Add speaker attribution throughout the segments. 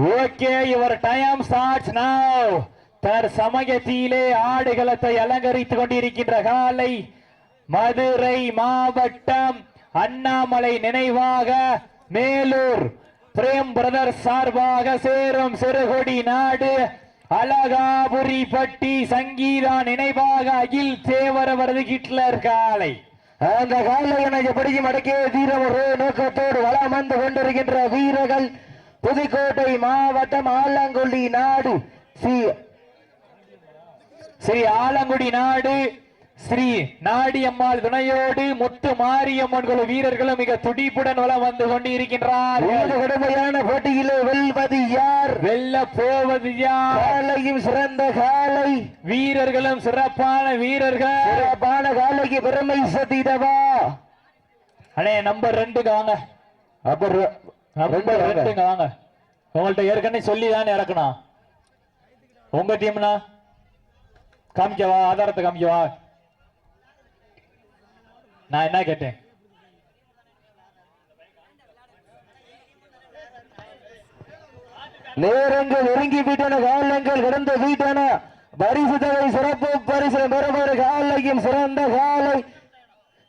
Speaker 1: Okay, your time starts நவ. தற்சமயத்திலே ஆடுகளத்தை அலங்கரித்துக் கொண்டிருக்கின்ற காலை மதுரை மாவட்டம் அண்ணாமலை நினைவாக மேலூர் பிரேம் பிரதர்ஸ் சார்பாக சேரும் சிறுகொடி நாடு அழகாபுரி பட்டி சங்கீதா நினைவாக அகில் தேவரவரது ஹிட்லர் காலை.
Speaker 2: அந்த காலையினை எப்படியும் அடக்கிய தீரம் ஒரு நோக்கத்தோடு வளம் வந்து கொண்டிருக்கின்ற வீரர்கள் புதுக்கோட்டை மாவட்டம் ஆலங்குடி நாடு
Speaker 1: ஸ்ரீ ஆலங்குடி நாடு ஸ்ரீ நாடியம்மாள் துணையோடு முத்து மாரியம்மன் குழு வீரர்களும் மிக துடிப்புடன் வளம் வந்து கொண்டிருக்கின்றார்.
Speaker 2: கடுமையான போட்டியிலே வெல்வது யார்,
Speaker 1: வெல்ல போவது யார்?
Speaker 2: காலையும் சிறந்த காலை,
Speaker 1: வீரர்களும் சிறப்பான வீரர்கள்.
Speaker 2: சிறப்பான காலைக்கு பெருமை சதிடவா.
Speaker 1: அண்ணே நம்பர் 2 வாங்க. நம்பர் 2 வாங்க. உங்கள்ட்ட ஏற்கனவே சொல்லி தானே இறக்கணும். உங்க டீம்னா காமிக்கவா, ஆதாரத்தை காமிக்கவா? நான் என்ன கேட்டேன்?
Speaker 2: நேரங்கள் நெருங்கி விட்டன, காலங்கள் கடந்து விட்டன. பரிசு தொகை சிறப்பு பரிசு பெறுவது காலையும் சிறந்த காலை,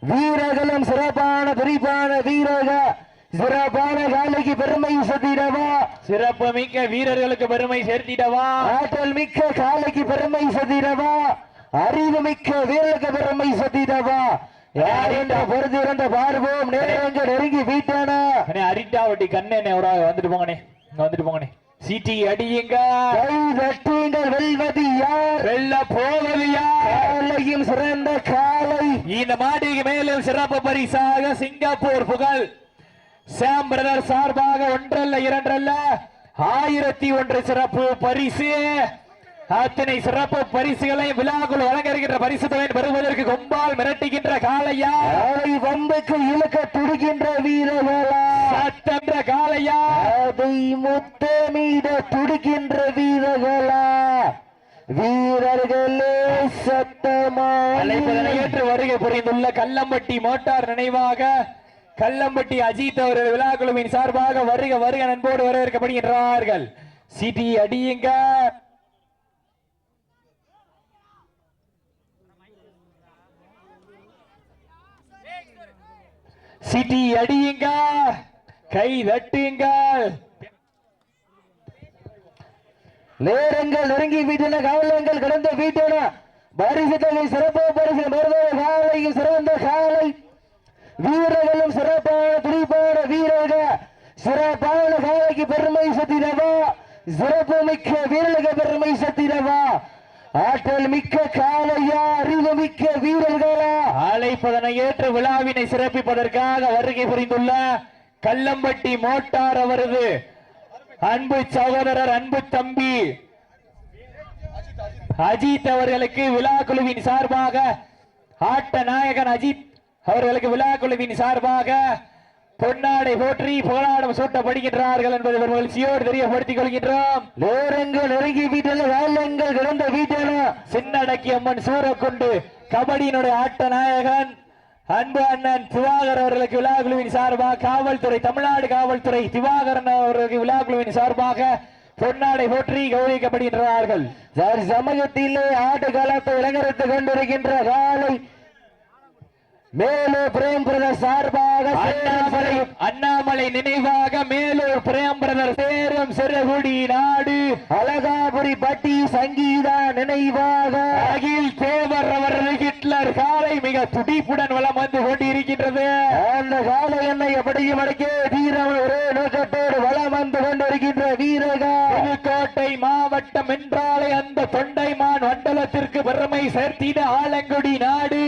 Speaker 2: வீரர்களும் சிறப்பான துடிப்பான வீரர்கள். சிறப்பான காலைக்கு பெருமை சேர்த்திடவா,
Speaker 1: சிறப்பு மிக்க வீரர்களுக்கு பெருமை சேர்த்திடவா,
Speaker 2: ஆற்றல் மிக்க காலைக்கு பெருமை சேர்த்திடவா, அறிவு மிக்க வீரர்களுக்கு பெருமை சேர்த்திடவா. யார் என்ற பொறுத்து இருந்த பார்வோம். நேரங்கள் நெருங்கி வீட்டான
Speaker 1: அரிட்டாவட்டி கண்ணே வந்துட்டு போங்கண்ணே, இங்க வந்துட்டு போங்கண்ணே. சீட்டி அடியுங்க,
Speaker 2: வெட்டுங்கள். வெல்வது யார்,
Speaker 1: வெல்ல போவது யார்?
Speaker 2: காலையும் சிறந்த காலை.
Speaker 1: இந்த மாடிக்கு மேலும் சிறப்பு பரிசாக சிங்கப்பூர் புகழ் சாம் பிரதர் சார்பாக 1 அல்ல 2 அல்ல 1001 சிறப்பு பரிசு. அத்தனை சிறப்பு பரிசுகளை விழாக்குள் வழங்குகின்ற பரிசு தொகை பெறுவதற்கு கொம்பால் மிரட்டுகின்ற காளையா,
Speaker 2: அதை வம்புக்கு இழுக்க துடிக்கின்ற வீரர்களா,
Speaker 1: சத்தென்ற காளையா,
Speaker 2: அதை முத்தமிட துடிக்கின்ற வீரர்களா, வீரர்களே சத்தமா
Speaker 1: அழைப்பதனை ஏற்று வருகை புரிந்துள்ள கல்லம்பட்டி மோட்டார் நினைவாக கல்லம்பட்டி அஜித் அவர்கள் விழாக்குழுவின் சார்பாக வருக வருக நண்போடு வரவேற்கப்படுகின்றார்கள். சிடி அடியுங்க, சிடி அடியுங்க, கை தட்டுங்க.
Speaker 2: நேரங்கள் நெருங்கி வீட்டின, காலங்கள் கடந்த வீட்டின. பரிசு தொகை சிறப்பு பரிசு காலையும் சிறந்த காலை, வீரர்களும் சிறப்பான துடிப்பான வீரர்கள். சிறப்பான காலைக்கு பெருமை சத்திரவா, சிறப்பு மிக்க வீரர்களுக்கு பெருமை சத்திரவா. ஆற்றல் மிக்க காலையா, அறிவு மிக்க வீரர்களா.
Speaker 1: அழைப்பதனை ஏற்று விழாவினை சிறப்பிப்பதற்காக வருகை புரிந்துள்ள கல்லம்பட்டி மோட்டார் அவரது அன்பு சகோதரர் அன்பு தம்பி அஜித் அவர்களுக்கு விழா குழுவின் சார்பாக, ஆட்ட நாயகன் அஜித் அவர்களுக்கு விழா குழுவின் சார்பாக பொன்னாடை போற்றி புகழாடம் சூட்டப்படுகின்றார்கள் என்பதை மகிழ்ச்சியோடு தெரியப்படுத்திக் கொள்கின்றோம்.
Speaker 2: நேரங்கள் நெருங்கி வீட்டில் காலங்கள் கிடந்த வீட்டில்
Speaker 1: சின்னடக்கி அம்மன் சூரக்குண்டு கபடியினுடைய ஆட்ட நாயகன் அன்பு அண்ணன் திவாகர் அவர்களுக்கு விழா குழுவின் சார்பாக காவல்துறை, தமிழ்நாடு காவல்துறை திவாகரன் அவர்களுக்கு விழா குழுவின் சார்பாக பொன்னாடை போற்றி கௌரவிக்கப்படுகின்றார்கள்.
Speaker 2: சமயத்திலே ஆட்டு காலத்தை இளங்கரித்துக் கொண்டிருக்கின்ற காலை மேலூர் பிரேம் பிரதர் சார்பாக
Speaker 1: அண்ணாமலை நினைவாக மேலூர் பிரேம் பிரதர் சேரும் சிறுகுடி நாடு
Speaker 2: அழகாபுரி பட்டி சங்கீதா நினைவாக
Speaker 1: அகில் தேவர் அவரது ஹிட்லர் காலை மிக துடிப்புடன் வளம் வந்து கொண்டிருக்கின்றது.
Speaker 2: அந்த காலை என்னை எப்படியும் அடக்கே வீரம் ஒரே நோக்கத்தோடு வளம் வந்து கொண்டிருக்கின்ற வீரர்கள்.
Speaker 1: புதுக்கோட்டை மாவட்டம் என்றாலே அந்த தொண்டைமான் மண்டலத்திற்கு பெருமை சேர்த்திட ஆலங்குடி நாடு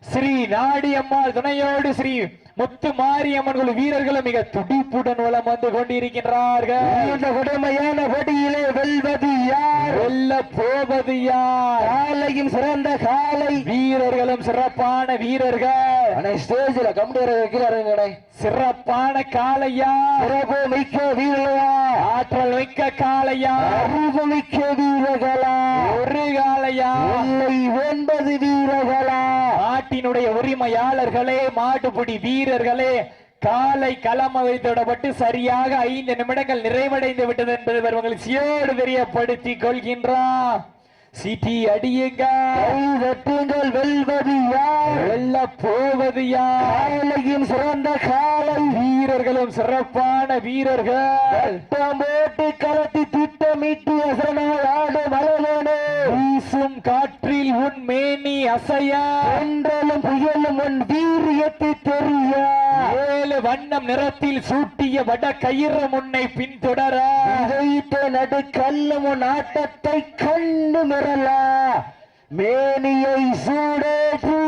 Speaker 1: ஸ்ரீ நாடியம்மாள் துணையோடு ஸ்ரீ முத்து மாரியம்மன் குழு வீரர்களும் மிக துடிப்புடன் வளம் வந்து கொண்டிருக்கின்றார்கள்.
Speaker 2: இந்த கொடுமையான போட்டியிலே வெல்வது யார்,
Speaker 1: வெல்ல போவது யார்?
Speaker 2: காலையும் சிறந்த காலை,
Speaker 1: வீரர்களும் சிறப்பான வீரர்கள்.
Speaker 2: ஸ்டேஜில் கம்பெனி
Speaker 1: சிறப்பான காளையா,
Speaker 2: சிறப்பு மிக்க வீரர்களா,
Speaker 1: ஆற்றல் மிக்க காளையா,
Speaker 2: அறிவு மிக்க வீரர்களா,
Speaker 1: ஒரு காளையா
Speaker 2: இல்லை 9 வீரர்களா.
Speaker 1: நாட்டினுடைய உரிமையாளர்களே, மாடுபிடி வீரர்களே, காலை களம் வைத்துவிடப்பட்டு சரியாக 5 நிமிடங்கள் நிறைவடைந்து விட்டது என்பதை மகிழ்ச்சியோடு தெரியப்படுத்திக் கொள்கின்றான். சிட்டி அடியுங்கள்,
Speaker 2: வெல்வது யார்,
Speaker 1: வெல்ல போவது யார்?
Speaker 2: காலையும் சிறந்த காலை,
Speaker 1: வீரர்களும் சிறப்பான வீரர்கள்.
Speaker 2: போட்டு கலட்டி திட்டமிட்டு அசனாய் ஆடும் மலவேனே,
Speaker 1: வீசும் காற்றில் உன் மேனி அசைய,
Speaker 2: என்றாலும் புயலும் உன் வீரியத்தை தெரிய,
Speaker 1: 7 வண்ணம் நிறத்தில் சூட்டிய வட கயிறு முன்னை பின்தொடர,
Speaker 2: நடு கல்லும் உன் ஆட்டத்தை கண்டு மிரல, மேனியை சூடேற்றி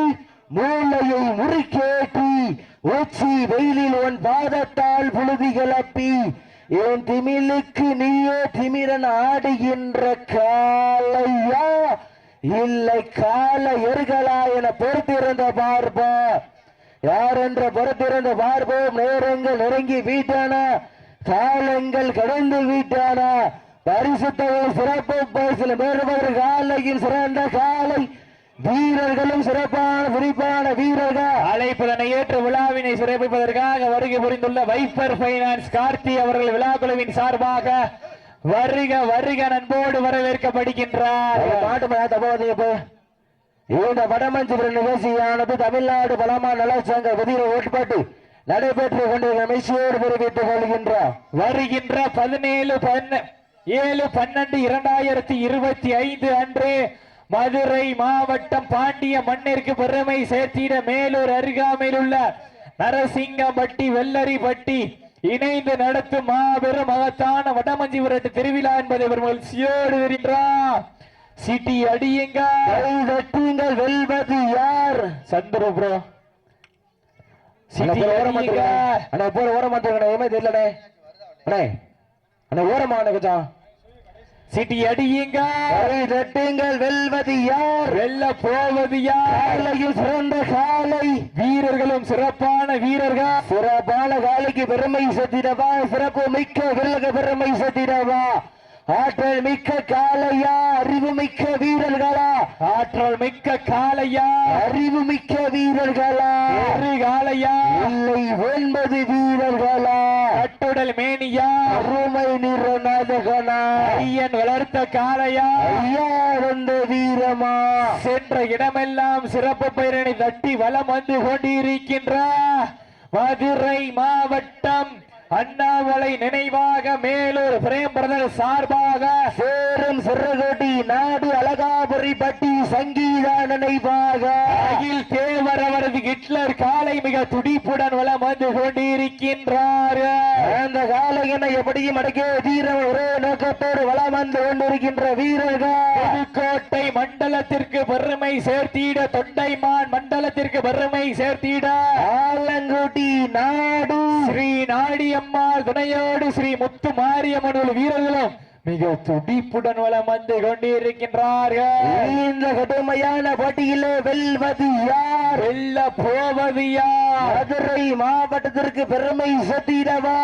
Speaker 2: மூளையை முறிக்கேற்றி, உச்சி வெயிலில் உன் பாதத்தால் புழுதி கிளப்பி, என் திமிலுக்கு நீயே திமிரன் ஆடுகின்ற காலையா இல்லை கால எருகலா என பொறுத்திருந்த பார்ப்பா, யார் என்ற பொறுத்திருந்த பார்ப்போம். நேரங்கள் நெருங்கி வீட்டான, காலங்கள் கடந்து வீட்டான, பரிசுத்தவை சிறப்பு பரிசில் மேற்பவர் காலையின் சிறந்த காலை, வீரர்களும் சிறப்பான சிரிப்பான வீரர்கள்.
Speaker 1: அழைப்பதனை ஏற்று விழாவினை சிறப்பிப்பதற்காக வருகை புரிந்துள்ள வைப்பர் பைனான்ஸ் கார்த்தி அவர்கள் விழா குழுவின் சார்பாக வருக வருக நண்போடு வரவேற்கப்படுகின்றார்.
Speaker 2: இந்த வடமஞ்சுபுர நிகழ்ச்சியானது தமிழ்நாடு பலமா நலச்சங்க விதியை ஏற்பட்டு நடைபெற்றுக் கொண்டிருக்கிற மெச்சியோடு தெரிவித்துக் கொள்கின்றார்.
Speaker 1: வருகின்ற 17/12/2025 அன்று மதுரை மாவட்டம் பாண்டிய மண்ணிற்கு பெருமை சேர்த்திட மேலூர் அருகாமையில் உள்ள நரசிங்கம்பட்டி வெள்ளரிப்பட்டி இணைந்து நடத்தும் மாபெரும் மகத்தான வடமஞ்சிபுரட்டு திருவிழா என்பதை மகிழ்ச்சியோடு வருகின்றார். சிட்டி அடியுங்கள்,
Speaker 2: வெல்வது யார்?
Speaker 1: சந்திர ப்ரோ சிட்டி
Speaker 2: ஓரமா தெரியலடே ஓரமான கொஞ்சம்
Speaker 1: சிட்டி அடியுங்கள்,
Speaker 2: வெல்வது யார்?
Speaker 1: வெல்ல போவது யார்?
Speaker 2: சிறந்த காலை,
Speaker 1: வீரர்களும் சிறப்பான வீரர்கள்.
Speaker 2: சிறப்பான காலைக்கு பெருமை சேர்த்திடவா, சிறப்பு மிக்க வில்லக பெருமை சேர்த்திடவா, ஆற்றல் மிக்க காலையா, அறிவு மிக்க வீரர்களா,
Speaker 1: ஆற்றல் மிக்க காலையா,
Speaker 2: அறிவு மிக்க வீரர்களா,
Speaker 1: ஒரு காலையா,
Speaker 2: இல்லை 9 வீரர்களா,
Speaker 1: கட்டுடல் மேனியா,
Speaker 2: அருமை நிறநாதகனா,
Speaker 1: ஐயன் வளர்த்த காலையா,
Speaker 2: ஐயா வந்த வீரமா,
Speaker 1: சென்ற இடமெல்லாம் சிறப்பு பெயரினை தட்டி வலம் வந்து கொண்டிருக்கின்ற மதுரை மாவட்டம் அண்ணாமலை நினைவாக மேலூர் பிரேம் பிரதர் சார்பாக
Speaker 2: சேரும் சிறகோட்டி நாடு அழகாபுரி பட்டி சங்கீத நினைவாக
Speaker 1: அகில் தேவர் அவரது ஹிட்லர் காலை மிக துடிப்புடன் வலம் வந்து கொண்டிருக்கின்றார்.
Speaker 2: அந்த காலையினை எப்படியும் அடக்கிய வீரர் ஒரே நோக்கத்தோடு வலம் வந்து கொண்டிருக்கின்ற வீரர்கள்.
Speaker 1: புதுக்கோட்டை மண்டலத்திற்கு பெருமை சேர்த்திட, தொண்டைமான் மண்டலத்திற்கு பெருமை சேர்த்திட,
Speaker 2: ஆலங்குடி நாடு
Speaker 1: ஸ்ரீ நாடியம்மாள் துணையோடு ஸ்ரீ முத்து மாரியம்மன் வீரர்களும் மிக துடிப்புடன் வலம் வந்து கொண்டிருக்கின்றார்கள்.
Speaker 2: இந்த கடுமையான போட்டியிலே வெல்வது யார்?
Speaker 1: வெல்ல போவது யார்?
Speaker 2: மதுரை மாவட்டத்திற்கு பெருமை சேர்த்திடவா,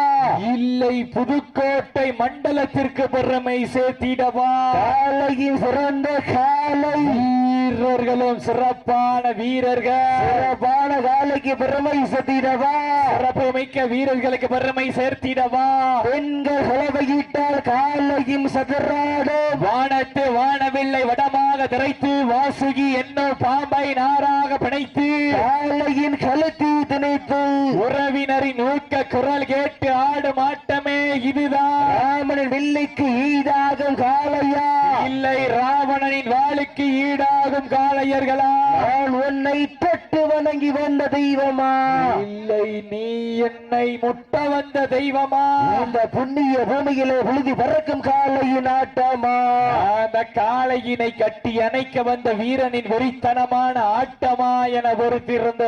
Speaker 1: இல்லை புதுக்கோட்டை மண்டலத்திற்கு பெருமை சேர்த்திடவா?
Speaker 2: காலையின் சிறந்த காலை,
Speaker 1: வீரர்களும் சிறப்பான வீரர்கள்.
Speaker 2: சிறப்பான காலைக்கு பெருமை சேர்த்திடவா,
Speaker 1: சிறப்பு மிக்க வீரர்களுக்கு பெருமை சேர்த்திடவா?
Speaker 2: பெண்கள் செலவையிட்டால் காலையும் சதுராடு,
Speaker 1: வானத்து வானவில்லை வடமாக திரைத்து, வாசுகி என்னும் பாம்பை நாராக பிணைத்து,
Speaker 2: காலையின் கழுத்தி திணைத்து,
Speaker 1: உறவினரின் ஊக்க குரல் கேட்டு ஆடும் ஆட்டமே இதுதான்.
Speaker 2: ராமனின் வில்லைக்கு ஈடாகும் காளையா,
Speaker 1: இல்லை ராவணனின் வாளுக்கு ஈடாகும் காளையர்களா?
Speaker 2: நான் உன்னை தொட்டு வணங்கி வந்த தெய்வமா,
Speaker 1: இல்லை நீ என்னை முட்ட வந்த தெய்வமா?
Speaker 2: இந்த புண்ணிய பூமியிலே விழுதி பறக்கும் காளையின் ஆட்டமா,
Speaker 1: அந்த காளையினை கட்டி அணைக்க வந்த வீரனின் வெறித்தனமான ஆட்டமா என பொறுத்திருந்த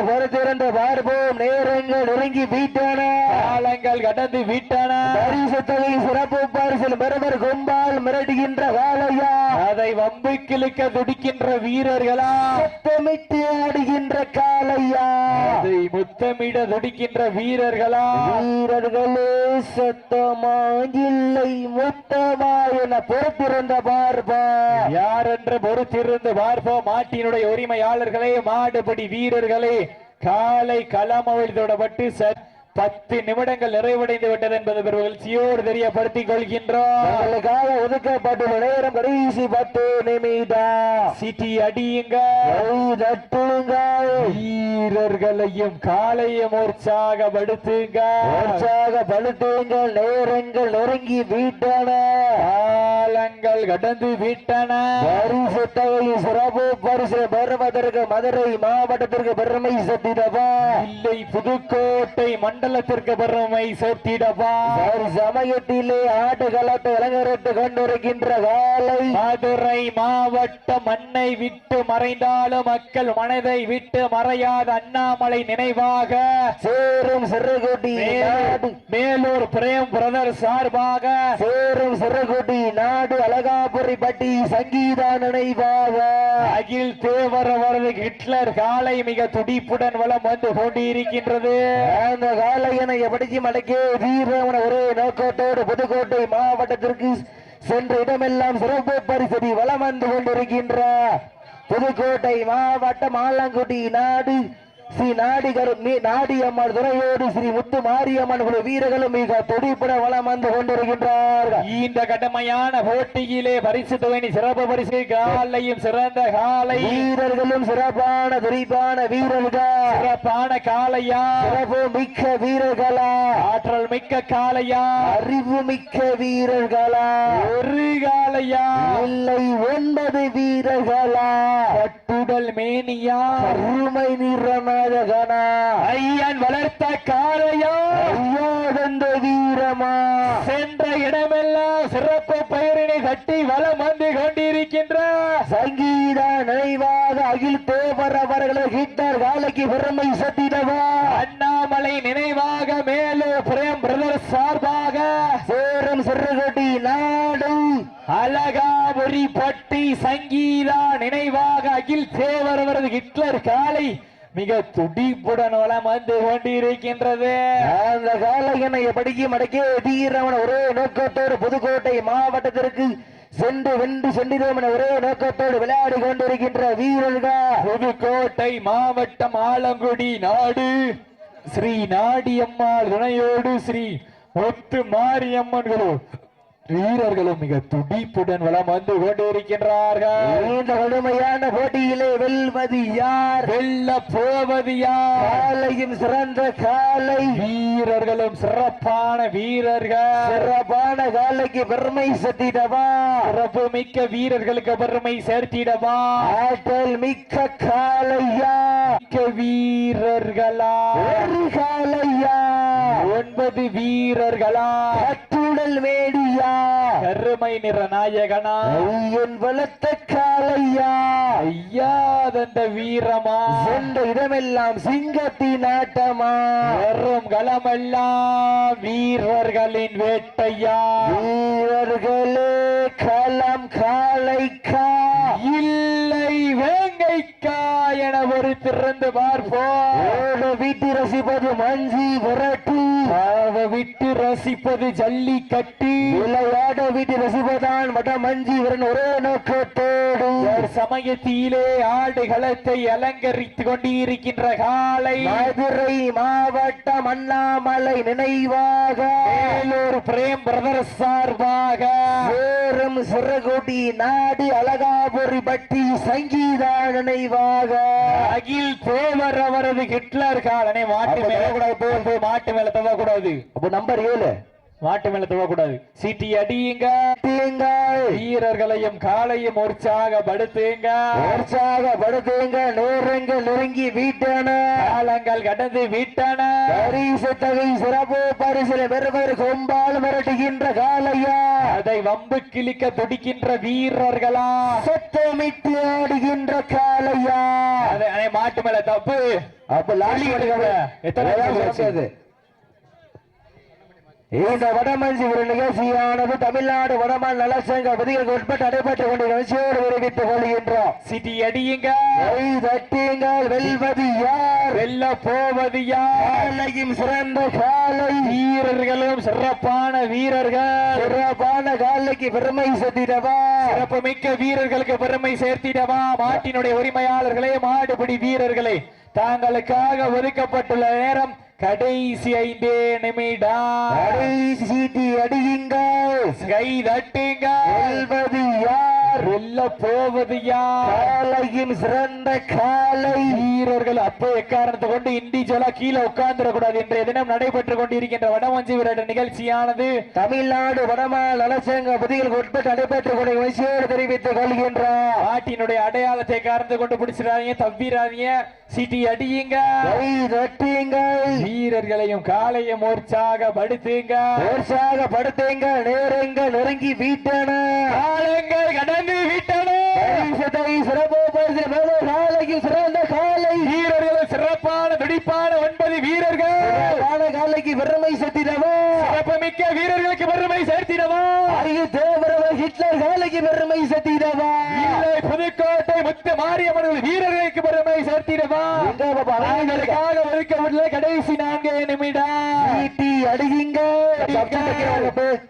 Speaker 2: பொறுத்திருந்த பார்ப்போம். நேரங்கள் நெருங்கி வீட்டான,
Speaker 1: காலங்கள் கடந்து வீட்டான,
Speaker 2: பரிசுத்தவை சிறப்பு பரிசில் பெறுவர் கும்பால் மிரட்டுகின்ற காளையா,
Speaker 1: அதை வம்புக்கிழுக்க துடிக்கின்ற வீரர்களா?
Speaker 2: சத்தமிட்டு ஆடுகின்ற காளையா,
Speaker 1: அதை முத்தமிட துடிக்கின்ற வீரர்களா?
Speaker 2: வீரர்களே சத்தமா இல்லை முத்தமா என பொறுத்திருந்த பார்ப்பா,
Speaker 1: யார் என்று பொறுத்திருந்து பார்ப்போம். மாட்டினுடைய உரிமையாளர்களே, மாடுபடி வீரர்களே, காலை களமவிழ்தோடப்பட்டு 10 நிமிடங்கள் நிறைவடைந்து விட்டது என்பது மகிழ்ச்சியோடு தெரியப்படுத்திக் கொள்கின்றோம்.
Speaker 2: ஒதுக்கப்பட்டுள்ள நேரம் கடைசி 10 நிமிடம்.
Speaker 1: சிட்டி அடியுங்க,
Speaker 2: வீரர்களையும்
Speaker 1: காலையும் உற்சாகப்படுத்துங்க,
Speaker 2: நேரங்கள் நெருங்கி விட்டன,
Speaker 1: காலங்கள் கடந்து விட்டன.
Speaker 2: பரிசுத்தகையில் சிறப்பு பரிசு பெறுவதற்கு மதுரை மாவட்டத்திற்கு பெருமை சேர்த்திடவா,
Speaker 1: இல்லை புதுக்கோட்டை மண்டலத்திற்கு பெருமை சேர்த்திடவா.
Speaker 2: சமயத்திலே ஆட்டுகளத்தை இளைஞரிட்டு கொண்டிருக்கின்ற காலை
Speaker 1: மதுரை மாவட்டம் மண்ணை விட்டு மறைந்தாலும் மக்கள் மனதை விட்டு மறையாத அண்ணாமலை நினைவாக
Speaker 2: சேரும் சிறுகுட்டி
Speaker 1: மேலூர் பிரேம் பிரதர் சார்பாக
Speaker 2: சேரும் சிறுகுட்டி நாடு அழகாபுரி பட்டி சங்கீதா நினைவாக
Speaker 1: அகில் தேவர் அவரது ஹிட்லர் காலை மிக துடிப்புடன் வலம் வந்து கொண்டிருக்கின்றது.
Speaker 2: அந்த காலையனை படிச்சு மடக்கே வீரவன ஒரே நோக்கத்தோடு புதுக்கோட்டை மாவட்டத்திற்கு சென்ற இடமெல்லாம் சிறப்பு பரிசு வலம் வந்து கொண்டிருக்கின்ற புதுக்கோட்டை மாவட்டம் ஆலங்குடி நாடு ஸ்ரீ நாடியம்மன் துறையோடு ஸ்ரீ முத்து மாரியம்மன் வீரர்களும் மிக துடிப்புட வளம் வந்து கொண்டிருக்கின்றார்கள்.
Speaker 1: இந்த கடுமையான போட்டியிலே பரிசு தொகை சிறப்பு பரிசு காலையும் சிறந்த காலை
Speaker 2: வீரர்களும் சிறப்பான துடிப்பான வீரர்கள்,
Speaker 1: சிறப்பான காலையா,
Speaker 2: சிறப்பு மிக்க வீரர்களா,
Speaker 1: ஆற்றல் மிக்க காலையா,
Speaker 2: அறிவு மிக்க வீரர்களா,
Speaker 1: ஒரு காலையா
Speaker 2: இல்லை 9 வீரர்களா,
Speaker 1: கட்டுடல் மேனியா,
Speaker 2: அருமை நிறம
Speaker 1: ஐயன் வளர்த்த காலையா,
Speaker 2: ஐயாதந்த வீரமா,
Speaker 1: சென்ற இடமெல்லாம் சிறப்பு பெயரினை கட்டி வலம் வந்து கொண்டிருக்கின்ற
Speaker 2: சங்கீத நினைவாக அகில் தேவர் அவர்களை ஹிட்டர் காலைக்கு பெருமை சத்திடவா,
Speaker 1: அண்ணாமலை நினைவாக மேலூர் பிரேம் பிரதர் சார்பாக
Speaker 2: சேரும் சிறுகட்டி நாடு
Speaker 1: அழகாபுரி பட்டி சங்கீதா நினைவாக அகில் தேவர் அவரது ஹிட்லர் காலை மிக துடிப்புடன் வளம் வந்து கொண்டிருக்கின்றது.
Speaker 2: அந்த காலையனை படிக்கும் அடக்கே தீரவன ஒரே நோக்கத்தோடு புதுக்கோட்டை மாவட்டத்திற்கு சென்று வென்று சென்றிருவன ஒரே நோக்கத்தோடு விளையாடி கொண்டிருக்கின்ற வீரர்கள்
Speaker 1: புதுக்கோட்டை மாவட்டம் ஆலங்குடி நாடு ஸ்ரீ நாடியம்மாள் துணையோடு ஸ்ரீ முத்து மாரியம்மன்களோ வீரர்களும் மிக துடிப்புடன் வளம் வந்து கொண்டிருக்கின்றார்கள்.
Speaker 2: இந்த கடுமையான போட்டியிலே வெல்வது யார்,
Speaker 1: வெல்ல போவது யார்?
Speaker 2: காலையும் சிறந்த காலை,
Speaker 1: வீரர்களும் சிறப்பான வீரர்கள்,
Speaker 2: சிறப்பான காலைக்கு பெருமை சேர்த்திடவா,
Speaker 1: சிறப்பு மிக்க வீரர்களுக்கு பெருமை சேர்த்திடவா,
Speaker 2: ஆற்றல் மிக்க காலையா,
Speaker 1: மிக்க வீரர்களா,
Speaker 2: ஒரு காலையா,
Speaker 1: 9 வீரர்களா,
Speaker 2: கட்டுடல் மேடியா,
Speaker 1: கருமை நிற நாயகனா,
Speaker 2: ஐயன் வளர்த்த காலையா,
Speaker 1: ஐயாதந்த வீரமா,
Speaker 2: சென்ற இடமெல்லாம் சிங்கத்தின் ஆட்டமா,
Speaker 1: வரும் களமெல்லாம் வீரர்களின் வேட்டையா,
Speaker 2: வீரர்களே களம் காலைக்கா
Speaker 1: இல்லை வேங்கைக்கா என ஒரு திறந்து பார்ப்போம்.
Speaker 2: வீட்டு ரசிப்பது மஞ்சி விரட்டு,
Speaker 1: விட்டு ரசிப்பது ஜல்லிக்கட்டு,
Speaker 2: விளையாட வீட்டு ரசிப்பதான் வட மஞ்சி விரன் ஒரே நோக்கத்தோடு
Speaker 1: சமயத்திலே ஆடுகளத்தை அலங்கரித்துக் கொண்டிருக்கின்ற காலை
Speaker 2: மதுரை மாவட்டம் அண்ணாமலை நினைவாக
Speaker 1: மேலூர் பிரேம் பிரதர் சார்பாக
Speaker 2: சேரும் சிறகுடி நாடு அழகாபுரி பட்டி சங்கீதா நினைவாக
Speaker 1: அகில் தேவர் அவரது ஹிட்லர் காலனை மாட்டு மேல கூடாது, மாட்டு மேல தவக்கூடாது.
Speaker 2: அப்போ நம்பர் 7
Speaker 1: மாட்டு மேல தவக்கூடாது. சீட்டி அடியுங்க, வீரர்களையும் காலையும் உற்சாகப்படுத்துங்க,
Speaker 2: நேரங்கள் நெருங்கி விட்டன,
Speaker 1: காலங்கள் கடந்து விட்டன.
Speaker 2: பரிசு தொகை சிறப்பு பரிசில பெறுவர் கொம்பால் மிரட்டுகின்ற காலையா,
Speaker 1: அதை வம்பு கிழிக்க துடிக்கின்ற வீரர்களா,
Speaker 2: சத்தமிட்டு ஆடுகின்ற காலையா,
Speaker 1: அதை மாட்டு மேல தப்பு.
Speaker 2: அப்ப லாலி
Speaker 1: எத்தனை
Speaker 2: இந்த வடமஞ்சி ஒரு நிகழ்ச்சியானது தமிழ்நாடு வடமாநில நலச்சங்க விதிகளுக்கு உட்பட்டு நடைபெற்றுக் கொண்டு நிகழ்ச்சியோடு விரைவித்துக் கொள்கின்றோம்.
Speaker 1: சிட்டி அடியுங்க,
Speaker 2: தட்டுங்கள், வெல்வது யார்,
Speaker 1: வெல்ல போவது யார்?
Speaker 2: காலையும் சிறந்த காலை,
Speaker 1: வீரர்களும் சிறப்பான வீரர்கள்,
Speaker 2: சிறப்பான காலைக்கு பெருமை சேர்த்திடவா,
Speaker 1: சிறப்பு மிக்க வீரர்களுக்கு பெருமை சேர்த்திடவா. மாட்டினுடைய உரிமையாளர்களே, மாடுபிடி வீரர்களே, தாங்களுக்காக ஒதுக்கப்பட்டுள்ள நேரம் கடைசி 5 நிமிடம்.
Speaker 2: கடைசி சீட்டி அடியுங்கள்,
Speaker 1: கை தட்டுங்க,
Speaker 2: வெல்வது யார்,
Speaker 1: வெல்ல போவது யார்?
Speaker 2: காலையும் சிறந்த காலை.
Speaker 1: வீரர்கள் அப்போ எக்காரணத்தை கொண்டு இண்டிவிஜுவலா கீழே உட்கார்ந்துடக்கூடாது. இன்றைய தினம் நடைபெற்றுக் கொண்டிருக்கின்ற வடமஞ்சி விரட்ட நிகழ்ச்சியானது
Speaker 2: தமிழ்நாடு வடமாநில நலச்சங்க விதிகளுக்கு உட்பட்டு நடைபெற்றுக் கொண்டு நிகழ்ச்சியோடு தெரிவித்துக் கொள்கின்றார்.
Speaker 1: நாட்டினுடைய அடையாளத்தை காரணத்தை கொண்டு பிடிச்சிடாதீங்க, தவிராதீங்க. சிட்டி அடியுங்க, வீரர்களையும் காலையும் உற்சாகப்படுத்துங்க,
Speaker 2: உற்சாகப்படுத்துங்க. நேரங்கள் நெருங்கி வீட்டன,
Speaker 1: காலங்கள் கடந்து விட்டன.
Speaker 2: சிறப்பு காலைக்கு சிறந்த காலை,
Speaker 1: வீரர்கள் சிறப்பான துடிப்பான 9 வீரர்கள்,
Speaker 2: காலைக்கு பெருமை சேர்த்திடவா,
Speaker 1: சிறப்புமிக்க வீரர்களுக்கு பெருமை சேர்த்திடவா.
Speaker 2: தேவரவர் ஹிட்லர் காலைக்கு பெருமை சேர்த்திடவா,
Speaker 1: இல்லை புதுக்கோட்டை முத்து மாரியம்மன் வீரர்களுக்கு பெருமை சேர்த்திடவா. அவர்களுக்காக ஒதுக்கப்பட்டுள்ள கடைசி 4 நிமிடம்.
Speaker 2: சீட்டி அடியுங்க.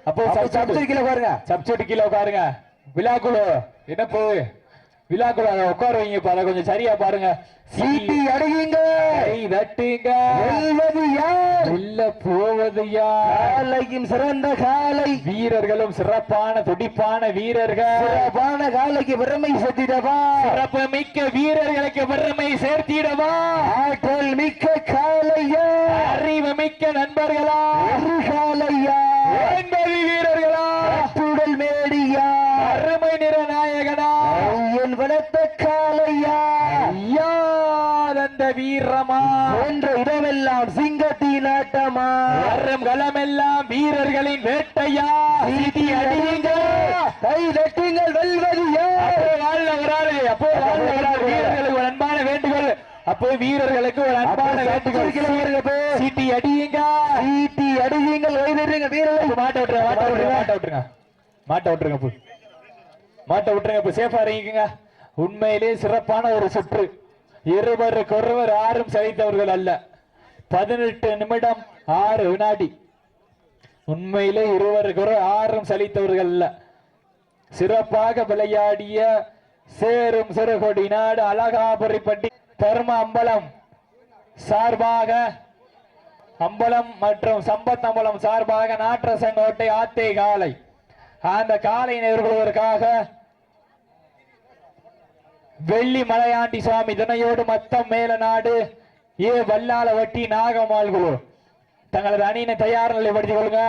Speaker 1: அப்போ
Speaker 2: சப்ஜெக்ட் கீழே பாருங்க,
Speaker 1: சப்ஜெக்ட் கீழே உட்காருங்க. விழாக்குழு என்ன போகுது, விழாக்குழு உட்கார வைங்க, கொஞ்சம் சரியா பாருங்க.
Speaker 2: சீட்டி அடியுங்க,
Speaker 1: தட்டுங்க,
Speaker 2: வெல்வது யார்,
Speaker 1: வெல்ல போவது யார்?
Speaker 2: காலையும் சிறந்த காலை,
Speaker 1: வீரர்களும் சிறப்பான துடிப்பான வீரர்கள்,
Speaker 2: சிறப்பான காலைக்கு பெருமை சேர்த்திடவா,
Speaker 1: சிறப்பு மிக்க வீரர்களுக்கு பெருமை சேர்த்திடவா.
Speaker 2: ஆற்றல் மிக்க காலையா,
Speaker 1: அறிவு மிக்க நண்பர்களா,
Speaker 2: ஒரு காலையா,
Speaker 1: 9 வீரர்களா,
Speaker 2: உடல் மேடியா,
Speaker 1: அருமை நிற நாயகனா,
Speaker 2: என் வளர்த்த காலையா,
Speaker 1: யார் அந்த வீரமா?
Speaker 2: என்ற இடமெல்லாம் சிங்கத்தின் ஆட்டமா,
Speaker 1: வரும் களமெல்லாம் வீரர்களின் வேட்டையா. சீட்டி அடியுங்க,
Speaker 2: கை தட்டுங்கள், வெல்வது யார்,
Speaker 1: வாழ்ல வராரு. அப்போ வாழ்ல வராரு. வீரர்களுக்கு ஒரு அன்பான வேண்டுகோள், அப்போ வீரர்களுக்கு ஒரு அன்பான வேண்டுகோள். சீட்டி அடியுங்க,
Speaker 2: சீட்டி அடியுங்கள், வைதறிங்க வீரர்கள்.
Speaker 1: மாட்ட விட்டுருங்க, மாட்ட விட்டுருங்க, மாட்ட விட்டுருங்க, மாட்ட விட்டுருங்க, மாட்ட விட்டுருங்க. இப்போ சேஃபா இறங்கிக்கங்க. உண்மையிலே சிறப்பான ஒரு சுற்று. இருவருக்கொருவர் யாரும் சளைத்தவர்கள் அல்ல. 18 நிமிடம் 6 வினாடி. உண்மையிலே இருவருக்கொருவர் யாரும் சலித்தவர்கள் அல்ல. சிறப்பாக விளையாடிய சேரும் சிறுகொடி நாடு அழகாபுரிப்பட்டி தர்ம அம்பலம் சார்பாக, அம்பலம் மற்றும் சம்பத் அம்பலம் சார்பாக நாற்றசங்கோட்டை ஆத்தே காலை, அந்த காலை நிறுவனத்திற்காக வெள்ளி மலையாண்டி சுவாமி துணையோடு மத்தம் மேல நாடு வல்லால வட்டி நாகமால் குழு தங்களது அணியினை தயார் நிலைப்படுத்திக் கொள்ளுங்க.